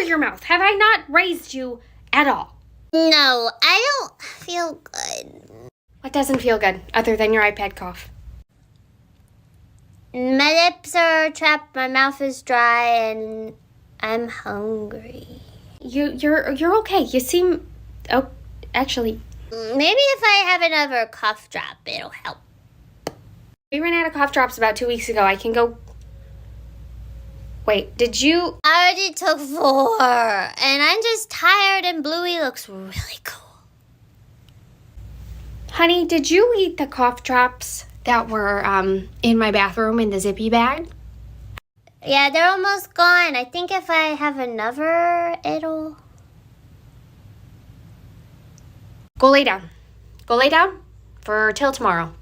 with your mouth? Have I not raised you at all? No, I don't feel good. What doesn't feel good, other than your iPad cough? My lips are chapped, my mouth is dry, and I'm hungry. You're okay. You seem... Oh, actually... Maybe if I have another cough drop, it'll help. We ran out of cough drops about 2 weeks ago. I can go... Wait, did you... I already took 4, and I'm just tired, and Bluey looks really cool. Honey, did you eat the cough drops that were in my bathroom in the zippy bag? Yeah, they're almost gone. I think if I have another, it'll... Go lay down. Go lay down for till tomorrow.